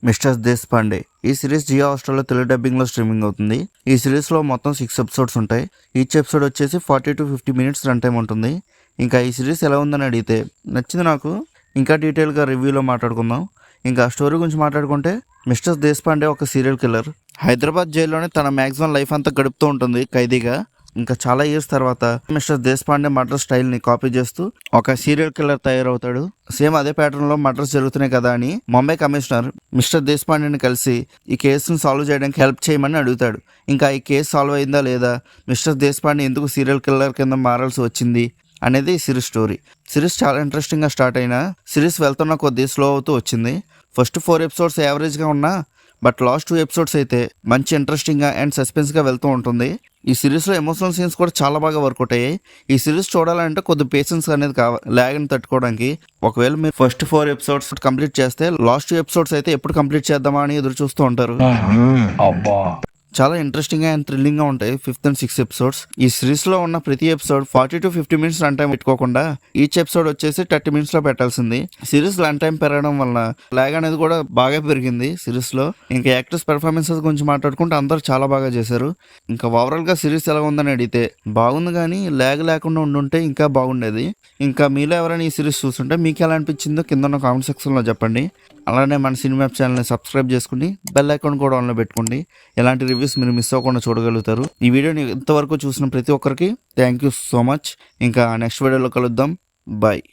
Mister Deshpande. ఈ series Jio హాట్‌స్టార్‌లో Telugu డబ్బింగ్లో streaming అవుతుంది. ఈ సిరీస్లో మొత్తం 6 ఎపిసోడ్స్ ఉంటాయి. ఈచ్ ఎపిసోడ్ వచ్చేసి 40 to 50 మినిట్స్ రన్ టైం ఉంటుంది. ఇంకా ఈ సిరీస్ ఎలా ఉందని అడిగితే నచ్చింది నాకు. ఇంకా డీటెయిల్గా రివ్యూలో మాట్లాడుకుందాం. ఇంకా స్టోరీ గురించి మాట్లాడుకుంటే మిస్టర్ దేశపాండే ఒక సీరియల్ కిల్లర్. హైదరాబాద్ జైల్లోనే తన మ్యాక్సిమం లైఫ్ అంతా గడుపుతూ ఉంటుంది ఖైదీగా. ఇంకా చాలా ఇయర్స్ తర్వాత మిస్టర్ దేశపాండే మర్డర్ స్టైల్ని కాపీ చేస్తూ ఒక సీరియల్ కిల్లర్ తయారవుతాడు. సేమ్ అదే ప్యాటర్న్లో మర్డర్స్ జరుగుతున్నాయి కదా అని ముంబై కమిషనర్ మిస్టర్ దేశపాండేని కలిసి ఈ కేసును సాల్వ్ చేయడానికి హెల్ప్ చేయమని అడుగుతాడు. ఇంకా ఈ కేసు సాల్వ్ అయిందా లేదా, మిస్టర్ దేశపాండే ఎందుకు సీరియల్ కిల్లర్ కింద మారాల్సి వచ్చింది అనేది ఈ సిరీస్ స్టోరీ. సిరీస్ చాలా ఇంట్రెస్టింగ్గా స్టార్ట్ అయినా సిరీస్ వెళ్తున్న కొద్దీ స్లో అవుతూ వచ్చింది. ఫస్ట్ 4 ఎపిసోడ్స్ యావరేజ్గా ఉన్నా బట్ లాస్ట్ 2 ఎపిసోడ్స్ అయితే మంచి ఇంట్రెస్టింగ్గా అండ్ సస్పెన్స్గా వెళ్తూ ఉంటుంది. ఈ సిరీస్లో ఎమోషనల్ సీన్స్ కూడా చాలా బాగా వర్కౌట్ అయ్యాయి. ఈ సిరీస్ చూడాలంటే కొద్ది పేషెన్స్ అనేది కావాలి ల్యాగ్ని తట్టుకోవడానికి. ఒకవేళ మీరు ఫస్ట్ 4 ఎపిసోడ్స్ కంప్లీట్ చేస్తే లాస్ట్ 2 ఎపిసోడ్స్ అయితే ఎప్పుడు కంప్లీట్ చేద్దామా అని ఎదురు చూస్తూ ఉంటారు. చాలా ఇంట్రెస్టింగ్గా అండ్ థ్రిల్లింగ్గా ఉంటాయి 5th and 6th ఎపిసోడ్స్. ఈ సిరీస్లో ఉన్న ప్రతి episode 40 to 50 minutes run time పెట్టుకోకుండా ఈచ్ ఎపిసోడ్ వచ్చేసి 30 మినిట్స్లో పెట్టాల్సింది. సిరీస్ రన్ టైం పెరగడం వల్ల లాగ్ అనేది కూడా బాగా పెరిగింది సిరీస్లో. ఇంకా యాక్టర్స్ పెర్ఫార్మెన్సెస్ గురించి మాట్లాడుకుంటే అందరూ చాలా బాగా చేశారు. ఇంకా ఓవరాల్గా సిరీస్ ఎలా ఉందని అడిగితే బాగుంది, కానీ లాగ్ లేకుండా ఉండుంటే ఇంకా బాగుండేది. ఇంకా మీలో ఎవరైనా ఈ సిరీస్ చూస్తుంటే మీకు ఎలా అనిపించిందో కింద ఉన్న కామెంట్ సెక్షన్లో చెప్పండి. అలానే మన సినిమా ఛానల్ని సబ్స్క్రైబ్ చేసుకుని బెల్ ఐకాన్ కూడా ఆన్లో పెట్టుకోండి. ఎలాంటి రివ్యూస్ మీరు మిస్ అవ్వకుండా చూడగలుగుతారు. ఈ వీడియోని ఇంతవరకు చూసిన ప్రతి ఒక్కరికి థ్యాంక్ యూ సో మచ్. ఇంకా నెక్స్ట్ వీడియోలో కలుద్దాం. బాయ్.